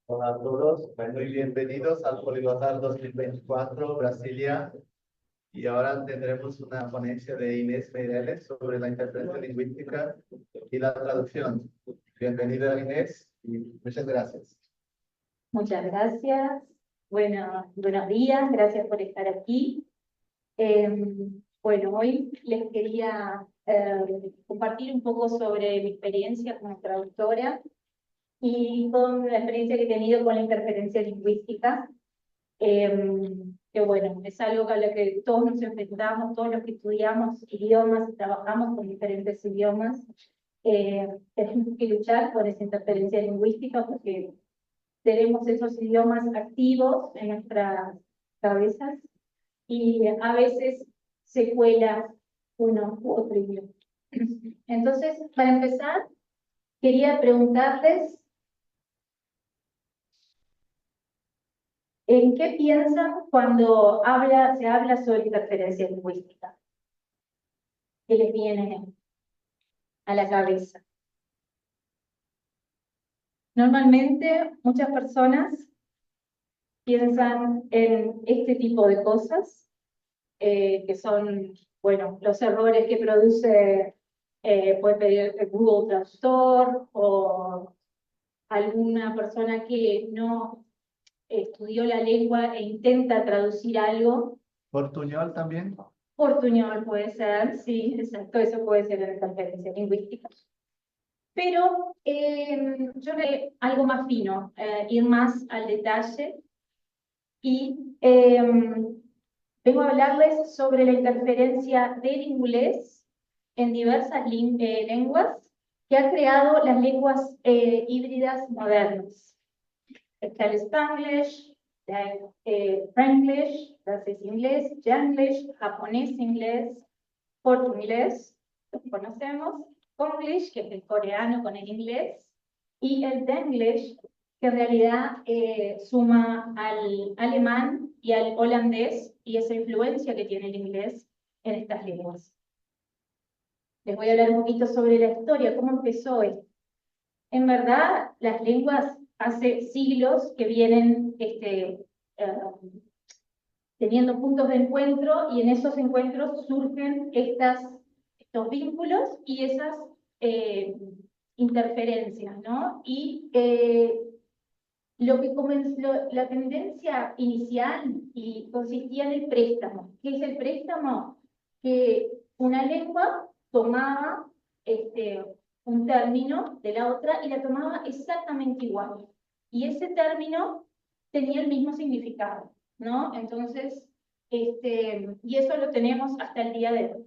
Hola a todos, muy bienvenidos al Poliglotar 2024 Brasilia. Y ahora tendremos una ponencia de Inés Meireles sobre la interferencia lingüística y la traducción. Bienvenida Inés y muchas gracias. Muchas gracias. Buenos días, gracias por estar aquí. Hoy les quería compartir un poco sobre mi experiencia como traductora y con la experiencia que he tenido con la interferencia lingüística, que bueno, es algo a lo que todos nos enfrentamos, todos los que estudiamos idiomas y trabajamos con diferentes idiomas, tenemos que luchar con esa interferencia lingüística porque tenemos esos idiomas activos en nuestras cabezas y a veces se cuela uno u otro idioma. Entonces, para empezar, quería preguntarles ¿en qué piensan cuando se habla sobre interferencia lingüística? ¿Qué les viene a la cabeza? Normalmente, muchas personas piensan en este tipo de cosas, que son, bueno, los errores que produce, puede pedir Google Traductor o alguna persona que no estudió la lengua e intenta traducir algo. ¿Portuñol también? Portuñol puede ser, sí, exacto, eso puede ser una interferencia lingüística. Pero yo haré algo más fino, ir más al detalle y vengo a hablarles sobre la interferencia del inglés en diversas lenguas que ha creado las lenguas híbridas modernas. Está el Spanglish, Franglish, francés inglés, Yanglish, japonés inglés, portugués, lo conocemos, Konglish, que es el coreano con el inglés, y el Denglish, que en realidad suma al alemán y al holandés y esa influencia que tiene el inglés en estas lenguas. Les voy a hablar un poquito sobre la historia, cómo empezó esto. En verdad, las lenguas hace siglos que vienen teniendo puntos de encuentro y en esos encuentros surgen estos vínculos y esas interferencias, ¿no? Y lo que comenzó, la tendencia inicial consistía en el préstamo. ¿Qué es el préstamo? Que una lengua tomaba un término de la otra y la tomaba exactamente igual. Y ese término tenía el mismo significado, ¿no? Entonces, y eso lo tenemos hasta el día de hoy.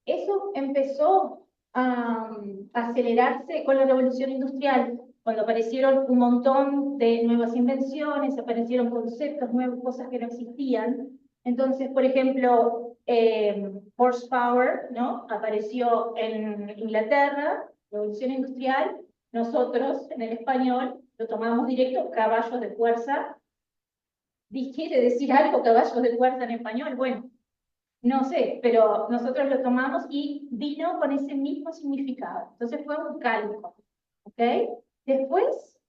Eso empezó a acelerarse con la revolución industrial, cuando aparecieron un montón de nuevas invenciones, aparecieron conceptos nuevos, cosas que no existían. Entonces, por ejemplo, horsepower, ¿no? Apareció en Inglaterra, revolución industrial. Nosotros, en el español, lo tomamos directo, caballos de fuerza. ¿Quiere decir algo caballos de fuerza en español? Bueno, no sé, pero nosotros lo tomamos y vino con ese mismo significado. Entonces fue un calco, ¿ok? Después,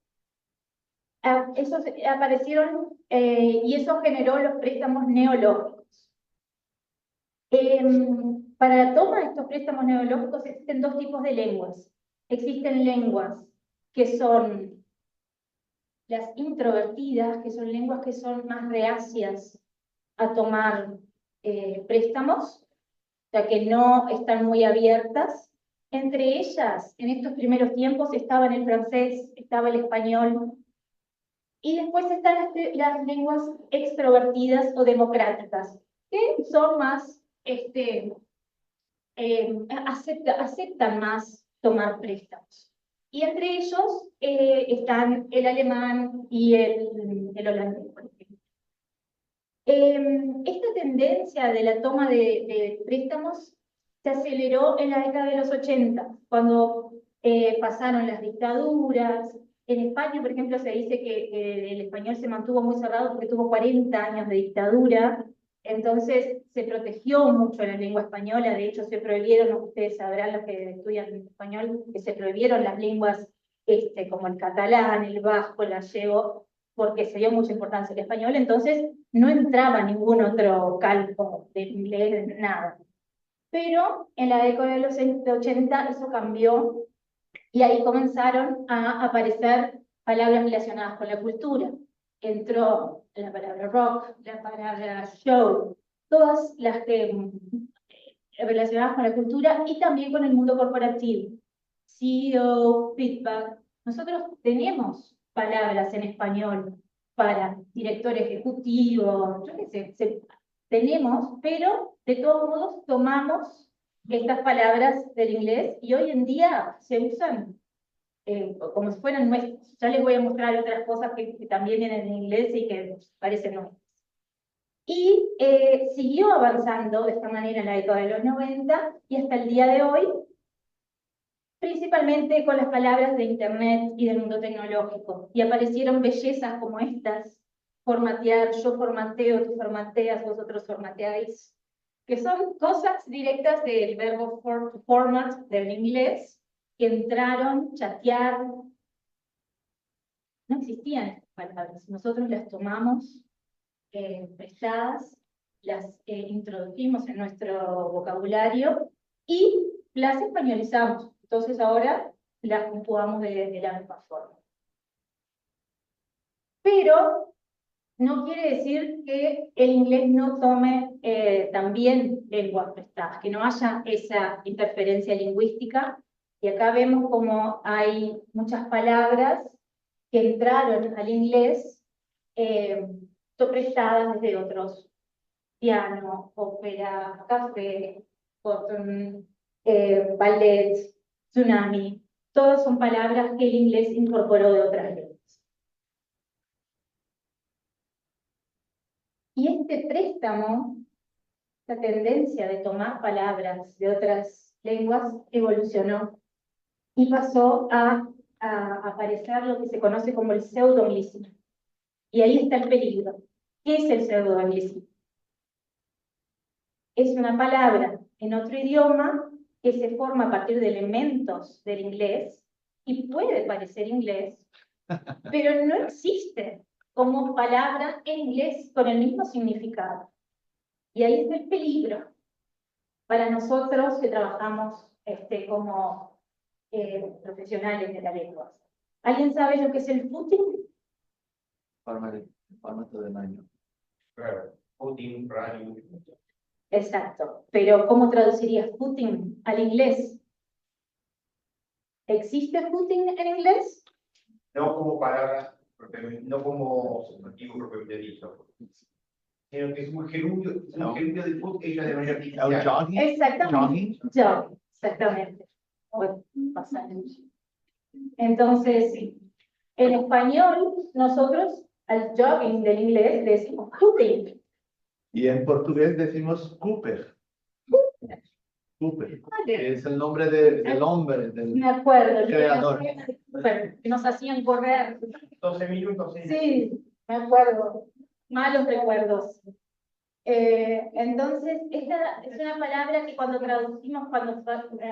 aparecieron y eso generó los préstamos neológicos. Para la toma de estos préstamos neológicos existen dos tipos de lenguas. Existen lenguas que son las introvertidas, que son lenguas que son más reacias a tomar préstamos, o sea que no están muy abiertas. Entre ellas, en estos primeros tiempos, estaban el francés, estaba el español, y después están las lenguas extrovertidas o democráticas, que son más, aceptan más tomar préstamos. Y entre ellos están el alemán y el holandés, por ejemplo. Esta tendencia de la toma de préstamos se aceleró en la década de los 80, cuando pasaron las dictaduras. En España, por ejemplo, se dice que el español se mantuvo muy cerrado porque tuvo 40 años de dictadura, entonces se protegió mucho la lengua española. De hecho, se prohibieron, ustedes sabrán los que estudian español, que se prohibieron las lenguas como el catalán, el vasco, el gallego, porque se dio mucha importancia al español. Entonces no entraba ningún otro calco de inglés, nada. Pero en la década de los 80 eso cambió y ahí comenzaron a aparecer palabras relacionadas con la cultura. Entró la palabra rock, la palabra show, todas las que relacionadas con la cultura y también con el mundo corporativo. CEO, feedback. Nosotros tenemos palabras en español para director ejecutivo, yo qué sé, tenemos, pero de todos modos tomamos estas palabras del inglés y hoy en día se usan como si fueran nuestras. Ya les voy a mostrar otras cosas que también vienen en inglés y que parecen nuestras. Y siguió avanzando de esta manera en la década de los 90 y hasta el día de hoy, principalmente con las palabras de Internet y del mundo tecnológico. Y aparecieron bellezas como estas: formatear, yo formateo, tú formateas, vosotros formateáis, que son cosas directas del verbo format del inglés, que entraron, chatear. No existían estas palabras, nosotros las tomamos prestadas, las introdujimos en nuestro vocabulario y las españolizamos. Entonces ahora las conjugamos de la misma forma. Pero no quiere decir que el inglés no tome también lenguas prestadas, que no haya esa interferencia lingüística. Y acá vemos como hay muchas palabras que entraron al inglés prestadas desde otros: piano, ópera, café, cotton, ballet, tsunami. Todas son palabras que el inglés incorporó de otras lenguas. Y este préstamo, la tendencia de tomar palabras de otras lenguas, evolucionó y pasó a aparecer lo que se conoce como el pseudo-anglicismo. Y ahí está el peligro. ¿Qué es el pseudo-anglicismo? Es una palabra en otro idioma que se forma a partir de elementos del inglés y puede parecer inglés, pero no existe como palabra en inglés con el mismo significado. Y ahí está el peligro para nosotros que trabajamos como profesionales de la lengua. ¿Alguien sabe lo que es el footing? Formato de baño. Footing, running. Exacto, pero ¿cómo traducirías footing al inglés? ¿Existe footing en inglés? No como palabra, no como sustantivo propiamente dicho, sino que es un gerundio de foot hecho de manera artificial. Jogging. Exactamente. Jogging, exactamente. Bueno, pasa. Entonces, en español, nosotros al jogging del inglés le decimos footing. Y en portugués decimos Cooper. Cooper. Que es el nombre del hombre, del Me acuerdo. creador. Que nos hacían correr. 12 minutos. Sí, me acuerdo. Malos recuerdos. Entonces, esta es una palabra que cuando traducimos, cuando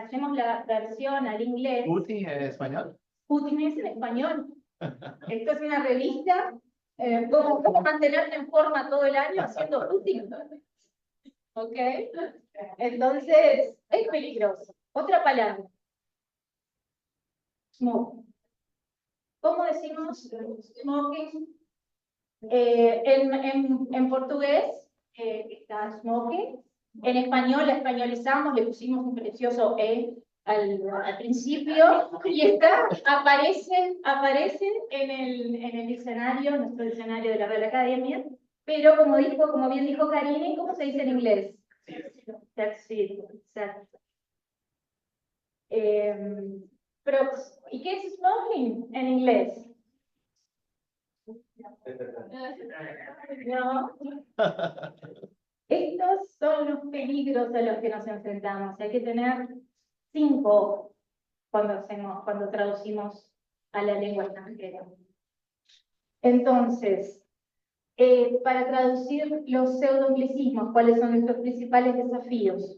hacemos la versión al inglés, Footing en español. Putin es en español. Esto es una revista. ¿Cómo mantenerte en forma todo el año haciendo footing? ¿Ok? Entonces, es peligroso. Otra palabra. Smoke. ¿Cómo decimos smoking? En portugués está smoking. En español la españolizamos, le pusimos un precioso E al principio y aparece en el diccionario, nuestro diccionario de la Real Academia, pero como bien dijo Karine, ¿cómo se dice en inglés? Sí, exacto. ¿Y qué es smoking en inglés? No. Estos son los peligros a los que nos enfrentamos. Hay que tener 5 cuando traducimos a la lengua extranjera. Entonces, para traducir los pseudoanglicismos, ¿cuáles son nuestros principales desafíos?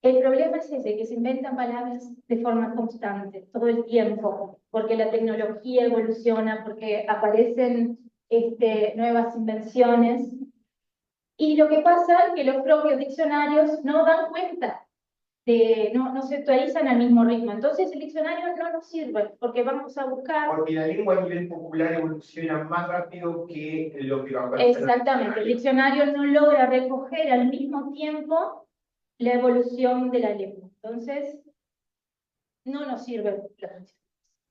El problema es ese, que se inventan palabras de forma constante, todo el tiempo, porque la tecnología evoluciona, porque aparecen nuevas invenciones. Y lo que pasa es que los propios diccionarios no dan cuenta, no se actualizan al mismo ritmo. Entonces el diccionario no nos sirve, porque vamos a buscar... Porque la lengua a nivel popular evoluciona más rápido que lo que va a pasar. Exactamente, el diccionario no logra recoger al mismo tiempo la evolución de la lengua. Entonces, no nos sirve.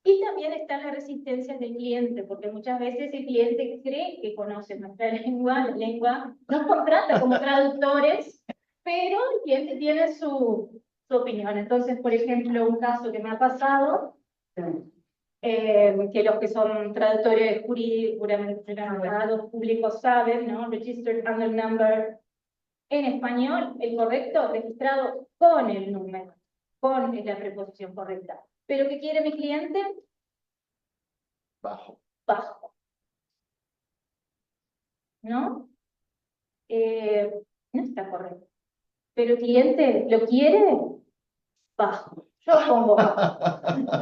Y también está la resistencia del cliente, porque muchas veces el cliente cree que conoce nuestra lengua, la lengua nos contrata como traductores, pero el cliente tiene su opinión. Entonces, por ejemplo, un caso que me ha pasado, que los que son traductores juramentados públicos saben, ¿no? Registered under number, en español, el correcto, registrado con el número, con la preposición correcta. ¿Pero qué quiere mi cliente? Bajo. Bajo. ¿No? No está correcto. Pero el cliente lo quiere bajo. Yo pongo bajo.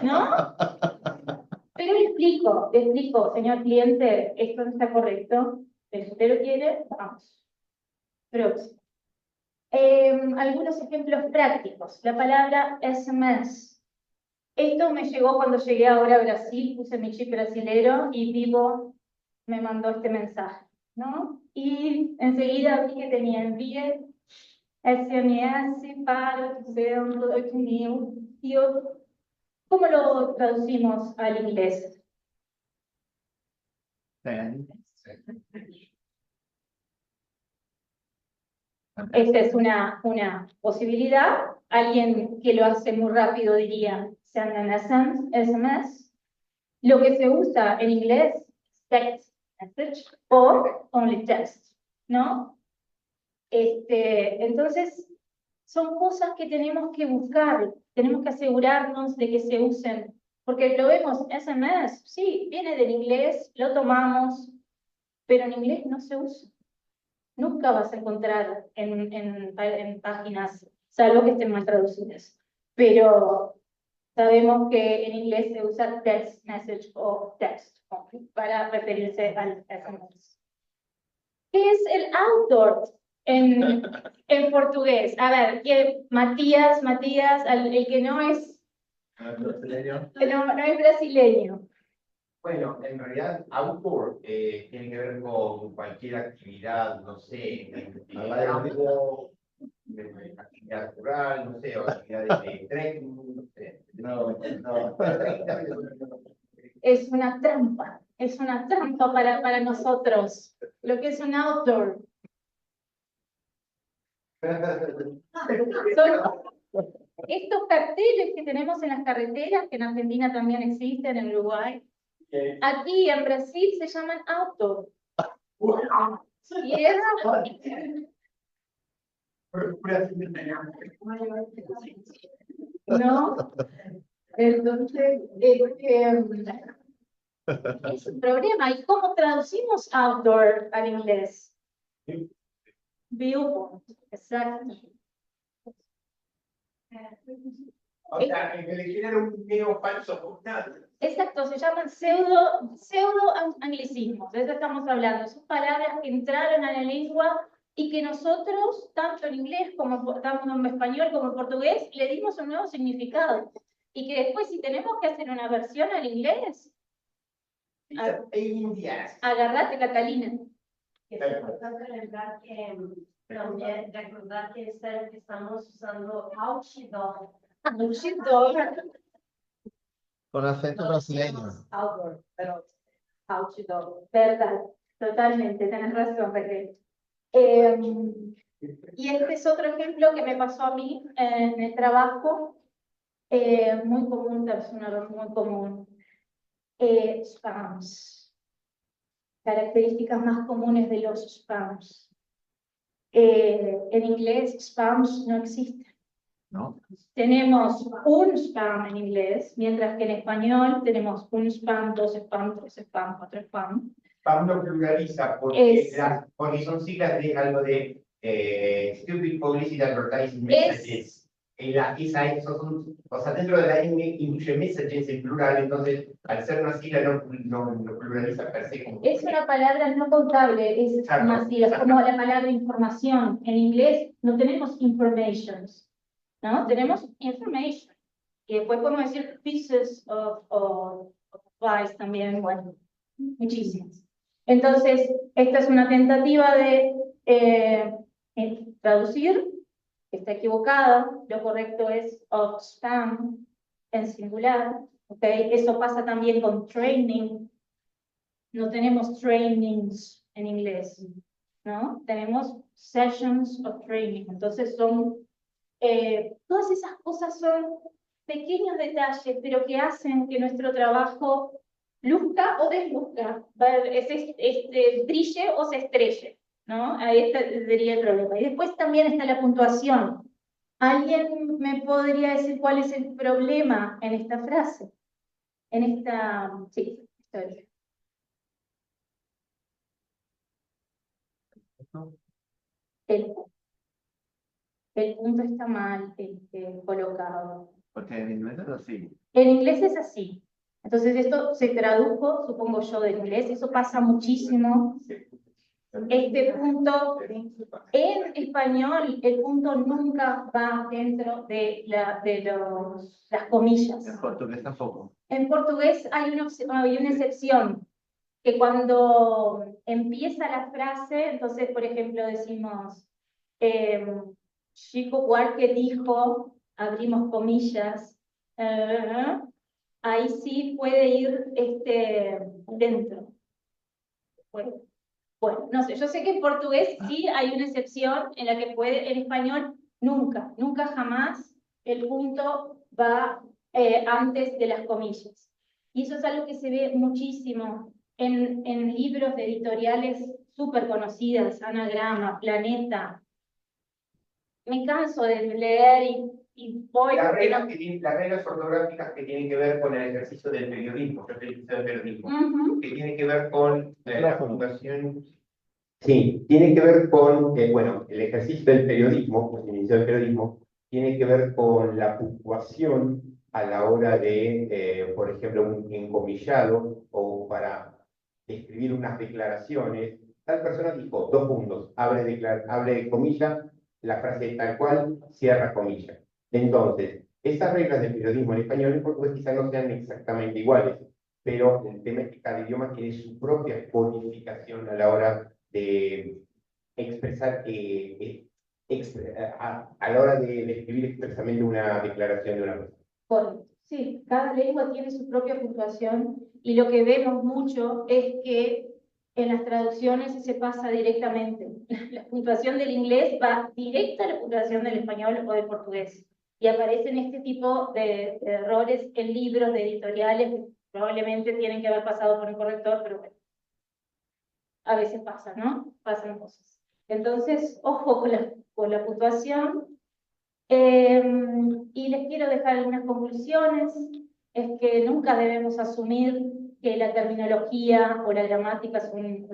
¿No? Pero le explico, señor cliente, esto no está correcto. Si usted lo quiere, vamos. Próximo. Algunos ejemplos prácticos. La palabra SMS. Esto me llegó cuando llegué ahora a Brasil, puse mi chip brasilero y Vivo me mandó este mensaje, ¿no? Y enseguida vi que tenía envíe SMS para 8.000. Y yo, ¿cómo lo traducimos al inglés? Esta es una posibilidad. Alguien que lo hace muy rápido diría send an SMS. Lo que se usa en inglés es text message o only text, ¿no? Entonces, son cosas que tenemos que buscar, tenemos que asegurarnos de que se usen, porque lo vemos, SMS, sí, viene del inglés, lo tomamos, pero en inglés no se usa. Nunca vas a encontrar en páginas, salvo que estén mal traducidas. Pero sabemos que en inglés se usa text message o text para referirse al SMS. ¿Qué es el outdoor en portugués? A ver, que Matías, el que no es Brasileño. no es brasileño. Bueno, en realidad, outdoor tiene que ver con cualquier actividad, no sé, campo, actividad rural, no sé, o actividades de trekking, no sé. No. Es una trampa para nosotros, lo que es un outdoor. Son estos carteles que tenemos en las carreteras, que en Argentina también existen, en Uruguay, aquí en Brasil se llaman outdoor. Y es... ¿No? Entonces, es un problema. ¿Y cómo traducimos outdoor al inglés? Viewpoint, exacto. O sea, en el género un neo falso. Exacto, se llaman pseudo-anglicismos, de eso estamos hablando. Son palabras que entraron a la lengua y que nosotros, tanto en inglés como tanto en español como en portugués, le dimos un nuevo significado. Y que después, si tenemos que hacer una versión al inglés, agarrate, Catalina. Es importante lembrar que también recordar que estamos usando outdoor. Outdoor. Con acento brasileño. Outdoor, pero outdoor. Verdad, totalmente, tenés razón, Raquel. Y este es otro ejemplo que me pasó a mí en el trabajo, muy común, es un error muy común. Spams. Características más comunes de los spams. En inglés, spams no existen. ¿no? Tenemos un spam en inglés, mientras que en español tenemos un spam, dos spam, tres spam, cuatro spam. Spam no pluraliza porque, Es- porque son siglas de algo de Stupid Publicity Advertising Messages. Esos son, o sea, dentro de la N incluye messages en plural, entonces al ser una sigla no pluraliza per se. Como Es una palabra no contable, es Exacto, masiva, es exacto. como la palabra información. En inglés no tenemos informations, ¿no? Tenemos information. Y después podemos decir pieces of advice también, bueno, muchísimas. Entonces, esta es una tentativa de traducir, está equivocada, lo correcto es of spam en singular, ¿ok? Eso pasa también con training. No tenemos trainings en inglés, ¿no? Tenemos sessions of training. Entonces todas esas cosas son pequeños detalles, pero que hacen que nuestro trabajo luzca o desluzca, brille o se estrelle, ¿no? Ahí sería el problema. Y después también está la puntuación. ¿Alguien me podría decir cuál es el problema en esta frase? Sí, está bien. El punto está mal colocado. Porque en inglés es así. En inglés es así. Entonces esto se tradujo, supongo yo, del inglés. Eso pasa muchísimo. Este punto, en español, el punto nunca va dentro de las comillas. En portugués tampoco. En portugués hay una excepción, que cuando empieza la frase, entonces, por ejemplo, decimos, Chico Buarque dijo, abrimos comillas, ahí sí puede ir dentro. Bueno, no sé, yo sé que en portugués sí hay una excepción en la que puede, en español nunca jamás el punto va antes de las comillas. Y eso es algo que se ve muchísimo en libros de editoriales súper conocidas, Anagrama, Planeta. Me canso de leer y voy... Las reglas ortográficas que tienen que ver con el ejercicio del periodismo, yo soy licenciado en periodismo, que tiene que ver con la fundación. Sí, tiene que ver con, bueno, el ejercicio del periodismo, pues inicio del periodismo, tiene que ver con la puntuación a la hora de, por ejemplo, un encomillado o para escribir unas declaraciones. Tal persona dijo, dos puntos, abre comilla, la frase tal cual, cierra comilla. Entonces, esas reglas del periodismo en español y en portugués quizás no sean exactamente iguales, pero el tema es que cada idioma tiene su propia codificación a la hora de expresar, a la hora de escribir expresamente una declaración de una persona. Correcto. Sí, cada lengua tiene su propia puntuación y lo que vemos mucho es que en las traducciones se pasa directamente. La puntuación del inglés va directa a la puntuación del español o del portugués. Y aparecen este tipo de errores en libros de editoriales que probablemente tienen que haber pasado por un corrector, pero bueno, a veces pasa, ¿no? Pasan cosas. Entonces, ojo con la puntuación. Y les quiero dejar algunas conclusiones. Es que nunca debemos asumir que la terminología o la gramática son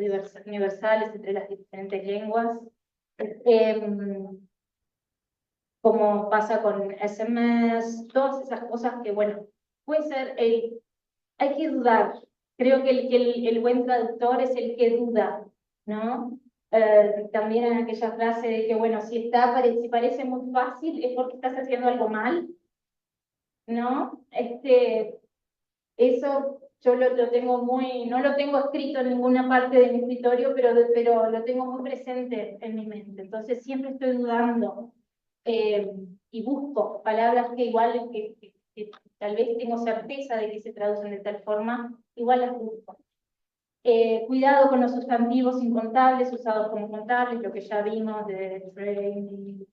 universales entre las diferentes lenguas. Como pasa con SMS, todas esas cosas que, bueno, puede ser, hay que dudar. Creo que el buen traductor es el que duda, ¿no? También en aquella frase de que, bueno, si parece muy fácil es porque estás haciendo algo mal, ¿no? Eso yo lo tengo no lo tengo escrito en ninguna parte de mi escritorio, pero lo tengo muy presente en mi mente. Entonces siempre estoy dudando y busco palabras que igual que tal vez tengo certeza de que se traducen de tal forma, igual las busco. Cuidado con los sustantivos incontables usados como contables, lo que ya vimos de training,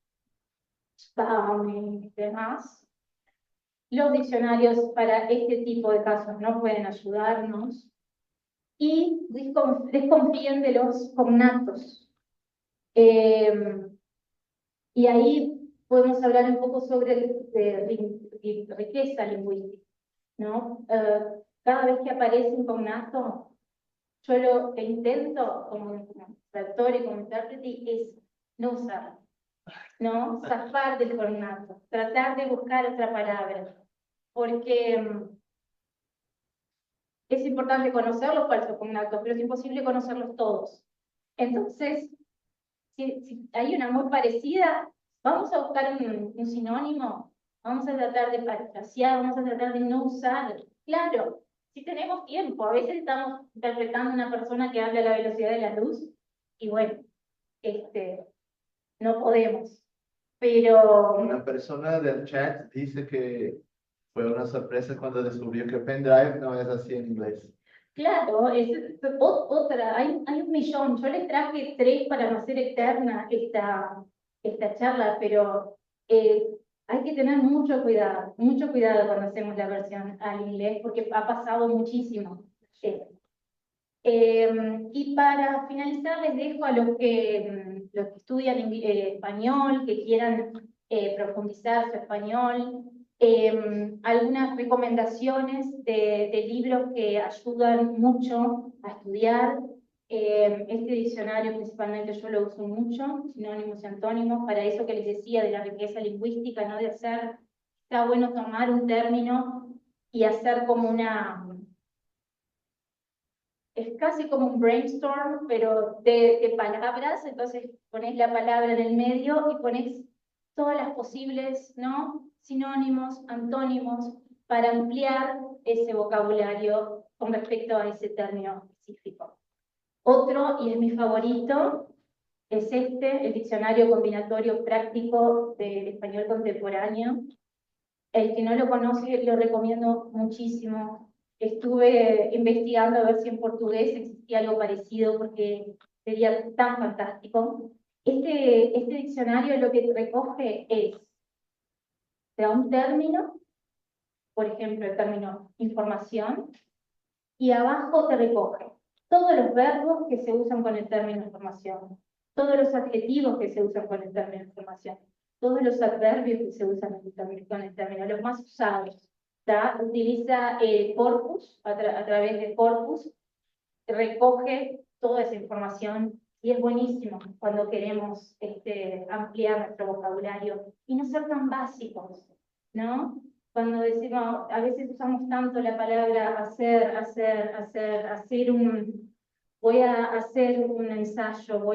spamming y demás. Los diccionarios para este tipo de casos no pueden ayudarnos. Y desconfíen de los cognatos. Y ahí podemos hablar un poco sobre riqueza lingüística, ¿no? Cada vez que aparece un cognato, yo lo que intento como traductor y como intérprete es no usarlo, ¿no? Zafar del cognato, tratar de buscar otra palabra, porque es importante conocer los falsos cognatos, pero es imposible conocerlos todos. Entonces, si hay una muy parecida, vamos a buscar un sinónimo, vamos a tratar de parafrasear, vamos a tratar de no usar. Claro, si tenemos tiempo, a veces estamos interpretando a una persona que habla a la velocidad de la luz, y bueno, no podemos. Pero Una persona del chat dice que fue una sorpresa cuando descubrió que pendrive no es así en inglés. claro, otra, hay un millón. Yo les traje 3 para no ser eterna esta charla, pero hay que tener mucho cuidado cuando hacemos la versión al inglés, porque ha pasado muchísimo. Y para finalizar, les dejo a los que estudian español, que quieran profundizar su español, algunas recomendaciones de libros que ayudan mucho a estudiar. Este diccionario principalmente yo lo uso mucho, sinónimos y antónimos, para eso que les decía de la riqueza lingüística, ¿no? Está bueno tomar un término y hacer como es casi como un brainstorm, pero de palabras. Entonces pones la palabra en el medio y pones todas las posibles, ¿no? Sinónimos, antónimos, para ampliar ese vocabulario con respecto a ese término específico. Otro, y es mi favorito, es el Diccionario Combinatorio Práctico del Español Contemporáneo. El que no lo conoce, lo recomiendo muchísimo. Estuve investigando a ver si en portugués existía algo parecido, porque sería tan fantástico. Este diccionario lo que recoge te da un término, por ejemplo, el término información, y abajo te recoge todos los verbos que se usan con el término información, todos los adjetivos que se usan con el término información, todos los adverbios que se usan con el término, los más usados. Utiliza el corpus, a través del corpus, recoge toda esa información y es buenísimo cuando queremos ampliar nuestro vocabulario y no ser tan básicos, ¿no? Cuando decimos, a veces usamos tanto la palabra voy a hacer un ensayo,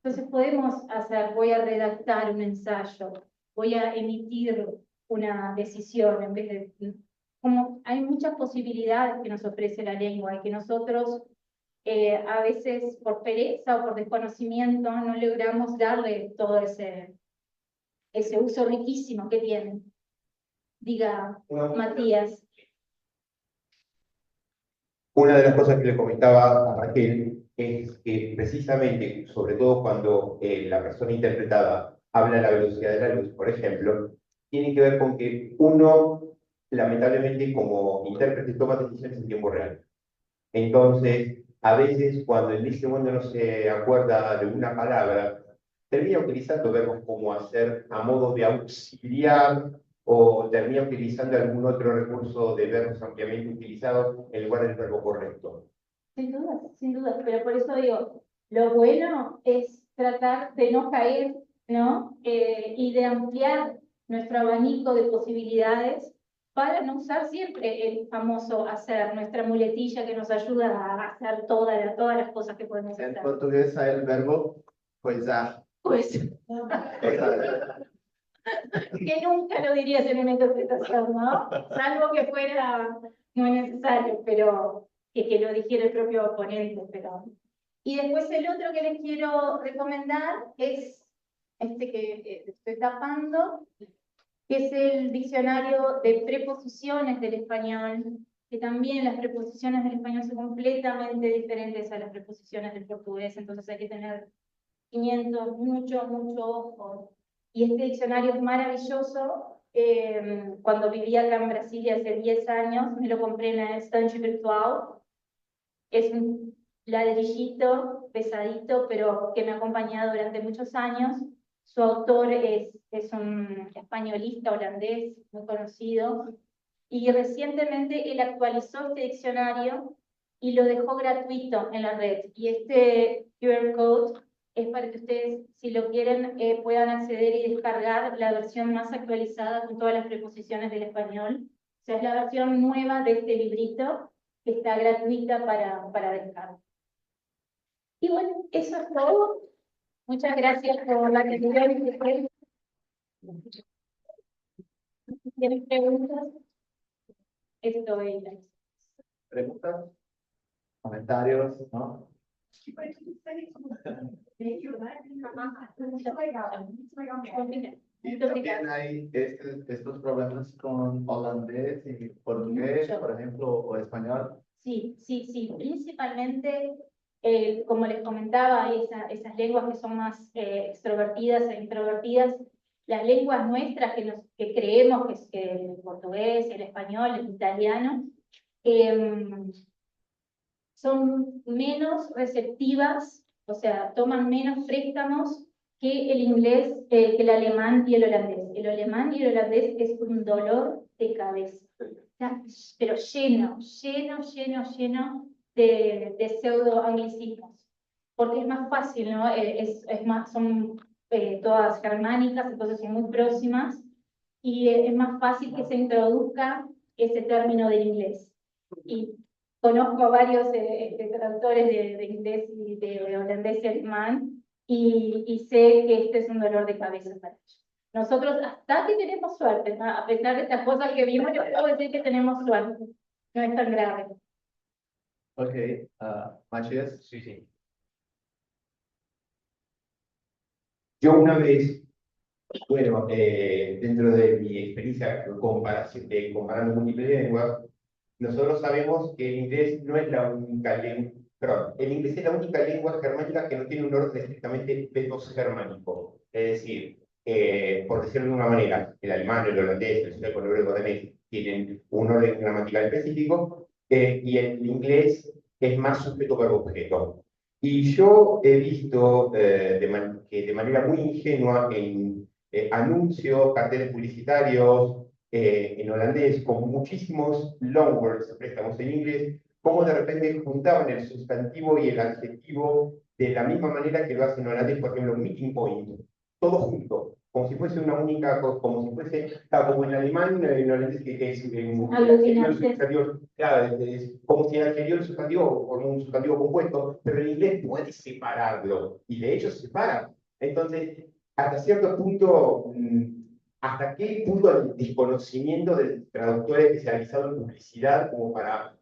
entonces voy a redactar un ensayo, voy a emitir una decisión, en vez de, como hay muchas posibilidades que nos ofrece la lengua y que nosotros a veces por pereza o por desconocimiento no logramos darle todo ese uso riquísimo que tiene. Diga, Matías. Una de las cosas que le comentaba a Raquel es que precisamente, sobre todo cuando la persona interpretada habla a la velocidad de la luz, por ejemplo, tiene que ver con que uno, lamentablemente, como intérprete, toma decisiones en tiempo real. Entonces, a veces, cuando en ese momento no se acuerda de una palabra, termina utilizando verbos como hacer a modo de auxiliar o termina utilizando algún otro recurso de verbos ampliamente utilizados en lugar del verbo correcto. Sin duda, pero por eso digo, lo bueno es tratar de no caer, ¿no? Y de ampliar nuestro abanico de posibilidades para no usar siempre el famoso hacer, nuestra muletilla que nos ayuda a hacer todas las cosas que podemos hacer. En portugués hay el verbo coisar. Pues, que nunca lo dirías en una interpretación, ¿no? Salvo que fuera muy necesario, pero que lo dijera el propio oponente. Y después el otro que les quiero recomendar es que estoy tapando, que es el diccionario de preposiciones del español, que también las preposiciones del español son completamente diferentes a las preposiciones del portugués, entonces hay que tener 500, mucho ojo. Y este diccionario es maravilloso cuando vivía acá en Brasilia hace 10 años, me lo compré en la Estante Virtual. Es un ladrillito pesadito, pero que me ha acompañado durante muchos años. Su autor es un españolista holandés muy conocido, y recientemente él actualizó este diccionario y lo dejó gratuito en la red. Y este QR code es para que ustedes, si lo quieren, puedan acceder y descargar la versión más actualizada con todas las preposiciones del español. O sea, es la versión nueva de este librito que está gratuita para descargar. Y bueno, eso es todo. Muchas gracias por la atención. ¿Tienen preguntas? Estoy. ¿Preguntas? ¿Comentarios? ¿No? Y también hay estos problemas con holandés y portugués, Mucho. por ejemplo, o español. Sí, sí, sí. Principalmente, como les comentaba, hay esas lenguas que son más extrovertidas e introvertidas. Las lenguas nuestras que creemos que es el portugués, el español, el italiano, son menos receptivas, o sea, toman menos préstamos que el inglés, que el alemán y el holandés. El alemán y el holandés es un dolor de cabeza, pero lleno de pseudo-anglicismos, porque es más fácil, ¿no? Son todas germánicas, entonces son muy próximas, y es más fácil que se introduzca ese término del inglés. Y conozco a varios traductores de inglés y de holandés y alemán, y sé que este es un dolor de cabeza para ellos. Nosotros, hasta que tenemos suerte, ¿no? A pesar de estas cosas que vimos, yo puedo decir que tenemos suerte. No es tan grave. Ok, Matías. Sí, sí. Yo una vez, bueno, dentro de mi experiencia comparando múltiples lenguas, nosotros sabemos que el inglés no es la única lengua, perdón, el inglés es la única lengua germánica que no tiene un orden estrictamente germánico. Es decir, por decirlo de una manera, el alemán, el holandés, el sueco, el noruego, el danés tienen un orden gramatical específico, y el inglés es más sujeto-verbo-objeto. Y yo he visto que de manera muy ingenua en anuncios, carteles publicitarios, en holandés, con muchísimos loanwords, préstamos en inglés, cómo de repente juntaban el sustantivo y el adjetivo de la misma manera que lo hacen en holandés, por ejemplo, meeting point, todo junto, como si fuese una única, como si fuese, como en alemán, en holandés, que es claro, es como si el adjetivo y el sustantivo con un sustantivo compuesto, pero en inglés puedes separarlo, y de hecho se separan. Entonces, hasta cierto punto, ¿hasta qué punto el desconocimiento del traductor especializado en publicidad como para,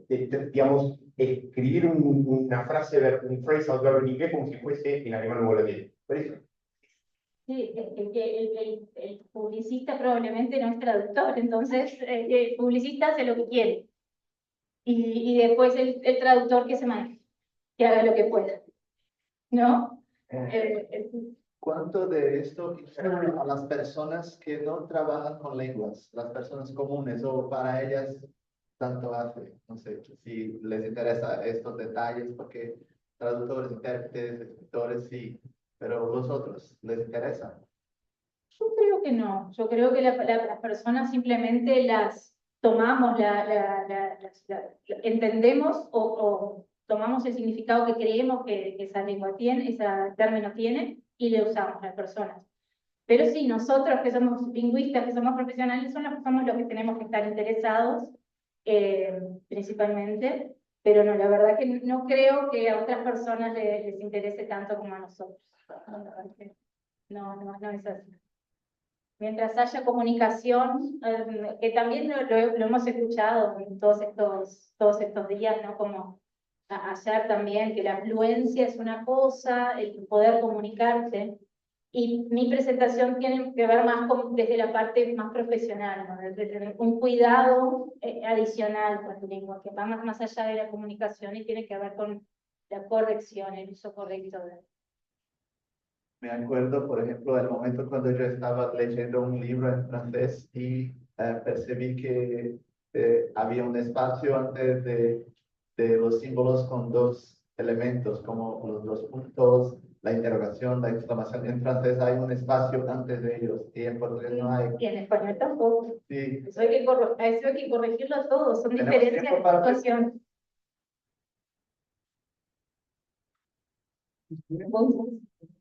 digamos, escribir una frase, un phrasal verb en inglés como si fuese en alemán o holandés? Por eso. Sí, el publicista probablemente no es traductor, entonces el publicista hace lo que quiere. Y después el traductor que se maneje, que haga lo que pueda. ¿No? ¿Cuánto de esto a las personas que no trabajan con lenguas, las personas comunes, o para ellas tanto hace? No sé si les interesa estos detalles, porque traductores, intérpretes, escritores, sí, pero los otros, ¿les interesa? Yo creo que no. Yo creo que las personas simplemente las tomamos, entendemos o tomamos el significado que creemos que esa lengua tiene, ese término tiene, y le usamos a las personas. Pero sí, nosotros que somos lingüistas, que somos profesionales, somos los que tenemos que estar interesados, principalmente, pero no, la verdad que no creo que a otras personas les interese tanto como a nosotros. No es así. Mientras haya comunicación, que también lo hemos escuchado en todos estos días, ¿no? Como ayer también, que la fluencia es una cosa, el poder comunicarte. Y mi presentación tiene que ver más desde la parte más profesional, ¿no? Desde tener un cuidado adicional con tu lengua, que va más allá de la comunicación y tiene que ver con la corrección, el uso correcto Me acuerdo, por ejemplo, el momento cuando yo estaba leyendo un libro en francés y percibí que había un espacio antes de los símbolos con dos elementos, como los puntos, la interrogación, la exclamación. En francés hay un espacio antes de ellos y en portugués no hay. Y en español tampoco. Sí, Eso hay que corregirlo todo, son Tenemos diferencias de tiempo para- situación.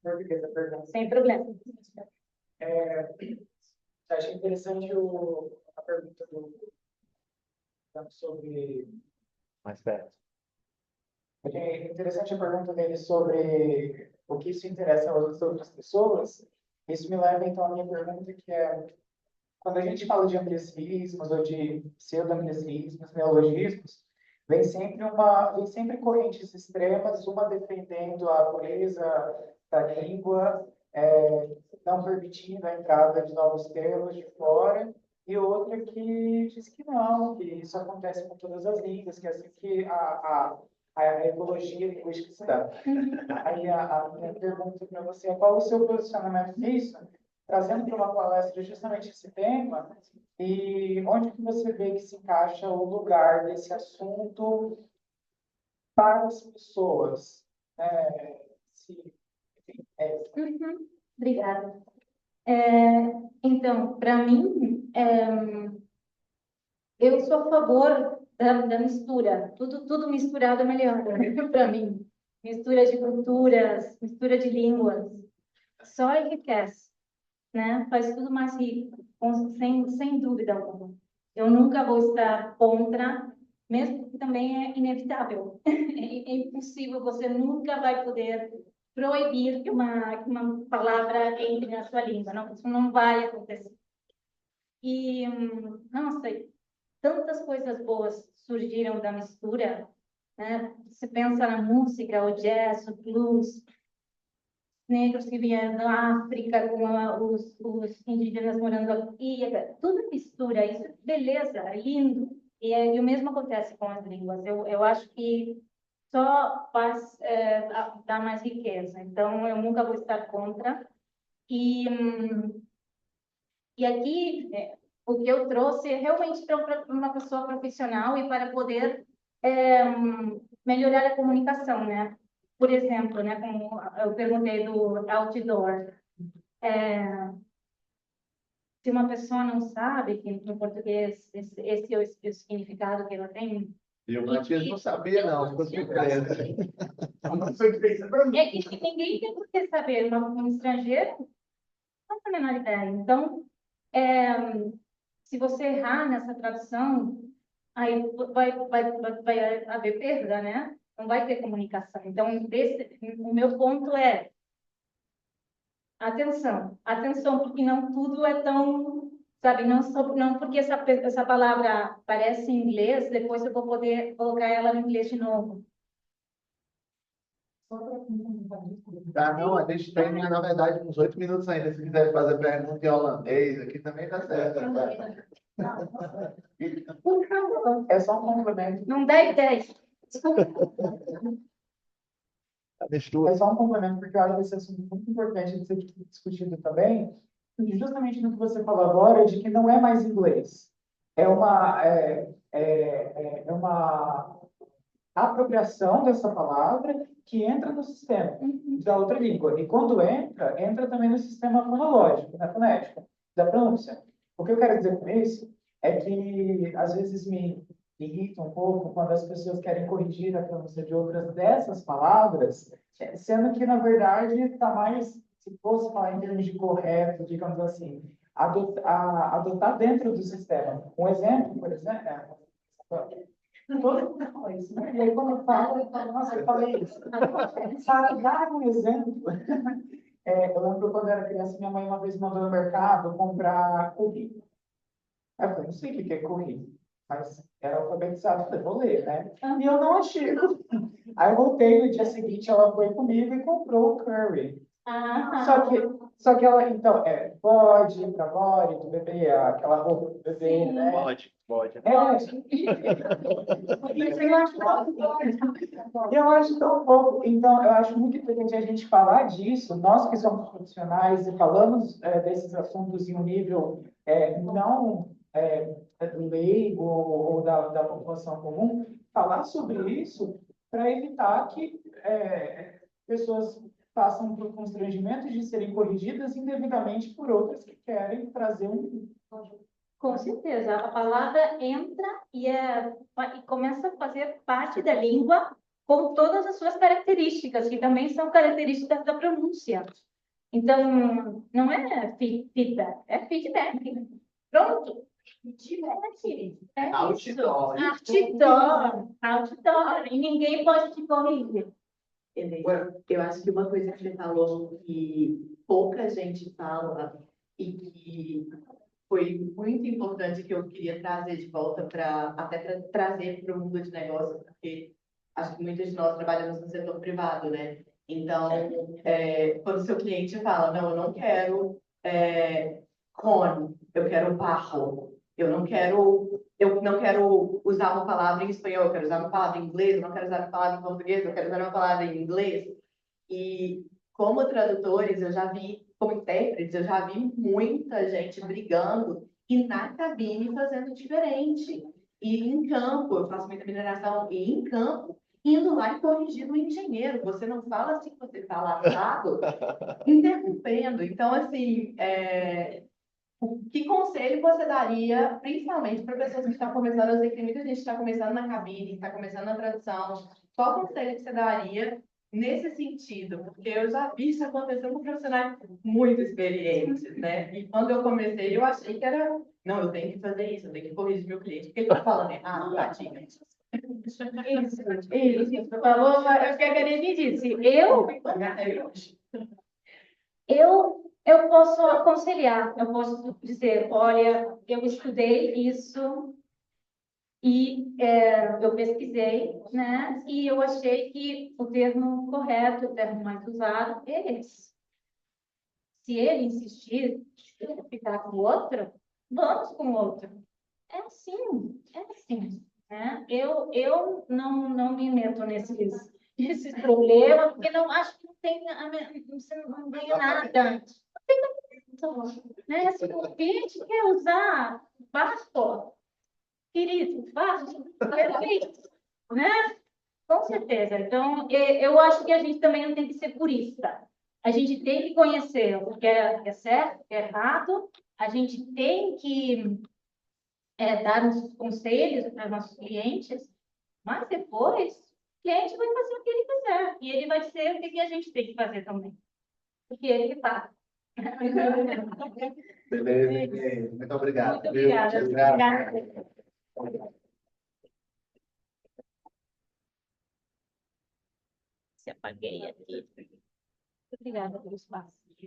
Português a pergunta. Sem problema. Achei interessante a pergunta sobre. mais perto. É interessante a pergunta dele sobre o que isso interessa às outras pessoas. Isso me leva então à minha pergunta, que é: quando a gente fala de anglicismos ou de pseudo-anglicismos, neologismos, vem sempre correntes extremas, uma defendendo a pureza da língua, não permitindo a entrada de novos termos de fora, e outra que diz que não, que isso acontece com todas as línguas, que é assim que a ecologia linguística se dá. Aí a minha pergunta para você é: qual o seu posicionamento nisso, trazendo para uma palestra justamente esse tema, e onde que você vê que se encaixa o lugar desse assunto para as pessoas? Obrigada. Então, para mim, eu sou a favor da mistura. Tudo misturado é melhor para mim. Mistura de culturas, mistura de línguas. Só enriquece, né? Faz tudo mais rico, sem dúvida alguma. Eu nunca vou estar contra, mesmo que também é inevitável. É impossível, você nunca vai poder proibir que uma palavra entre na sua língua. Não, isso não vai acontecer. E, nossa, tantas coisas boas surgiram da mistura, né? Você pensa na música, o jazz, o blues, negros que vieram da África, com os indígenas morando aqui, tudo mistura, isso é beleza, é lindo. E o mesmo acontece com as línguas. Eu acho que só faz dar mais riqueza. Então, eu nunca vou estar contra. E aqui, o que eu trouxe é realmente para uma pessoa profissional e para poder melhorar a comunicação, né? Por exemplo, né, como eu perguntei do outdoor, se uma pessoa não sabe que no português esse é o significado que ela tem. E o Matias não sabia, não, ficou surpreso. É que ninguém tem por que saber, um estrangeiro não tem a menor ideia. Então, se você errar nessa tradução, aí vai haver perda, né? Não vai ter comunicação. Então, o meu ponto é atenção, porque não tudo é tão, sabe, não porque essa palavra parece em inglês, depois eu vou poder colocar ela no inglês de novo. Tá, não, a gente tem, na verdade, uns 8 minutos ainda. Se quiser fazer pergunta em holandês, aqui também tá certo. Por favor. É só um complemento. Não dá ideia. É só um complemento, porque eu acho que esse assunto é muito importante de ser discutido também, e justamente no que você falou agora, de que não é mais inglês. É uma apropriação dessa palavra que entra no sistema da outra língua. E quando entra também no sistema fonológico, na fonética, da pronúncia. O que eu quero dizer com isso é que, às vezes, me irrita um pouco quando as pessoas querem corrigir a pronúncia de outras dessas palavras, sendo que, na verdade, está mais, se fosse falar em termos de correto, digamos assim, adotar dentro do sistema. Um exemplo, por exemplo, todo mundo fala isso, né? E aí, quando eu falo, nossa, eu falei isso. Para dar um exemplo, eu lembro quando eu era criança, minha mãe uma vez mandou no mercado comprar curry. Aí eu falei, não sei o que é curry, mas era alfabetizado, eu falei, vou ler, né? E eu não achei. Aí eu voltei no dia seguinte, ela foi comigo e comprou o curry. Só que Só que ela, então, pode ir para body do bebê, aquela roupa do bebê, Sim. né? Pode, pode. Eu acho tão pouco. Então, eu acho muito importante a gente falar disso. Nós que somos profissionais e falamos desses assuntos em um nível não leigo ou da população comum, falar sobre isso para evitar que pessoas passam por constrangimentos de serem corrigidas indevidamente por outras que querem trazer um. Com certeza, a palavra entra e começa a fazer parte da língua com todas as suas características, que também são características da pronúncia. Então, não é feedback, é feedback. Pronto. Feedback. É Outdoor. Outdoor. Outdoor. E ninguém pode te corrigir. Eu acho que uma coisa que você falou que pouca gente fala e que foi muito importante que eu queria trazer de volta para trazer para o mundo de negócio, porque acho que muitos de nós trabalhamos no setor privado, né? Então, quando o seu cliente fala, não, eu não quero cone, eu quero barro, eu não quero usar uma palavra em espanhol, eu quero usar uma palavra em inglês, eu não quero usar uma palavra em português, eu quero usar uma palavra em inglês. E como tradutores, eu já vi, como intérpretes, eu já vi muita gente brigando e na cabine fazendo diferente. E em campo, eu faço muita mineração, e em campo, indo lá e corrigindo o engenheiro. Você não fala assim, você fala assado, interrompendo. Então, assim, que conselho você daria, principalmente para pessoas que estão começando, eu sei que muita gente está começando na cabine, está começando na tradução. Qual conselho que você daria nesse sentido? Porque eu já vi isso acontecer com profissionais muito experientes, né? E quando eu comecei, eu achei que era, não, eu tenho que fazer isso, eu tenho que corrigir meu cliente, porque ele está falando errado, tadinho. Isso, falou, eu que a Karine disse. Eu posso aconselhar, eu posso dizer, olha, eu estudei isso e eu pesquisei, né? E eu achei que o termo correto, o termo mais usado é esse. Se ele insistir, ficar com outro, vamos com outro. É assim, né? Eu não me meto nesses problemas, porque não acho que não tem, você não ganha nada. Né? Se o cliente quer usar Vasco, querido, Vasco, perfeito, né? Com certeza. Então, eu acho que a gente também não tem que ser purista. A gente tem que conhecer o que é certo, o que é errado. A gente tem que dar os conselhos para nossos clientes, mas depois o cliente vai fazer o que ele quiser. E ele vai ser o que a gente tem que fazer também. Porque ele que tá. Beleza, muito obrigado. Muito obrigada. Obrigada. Se apaguei aqui. Obrigada pelo espaço.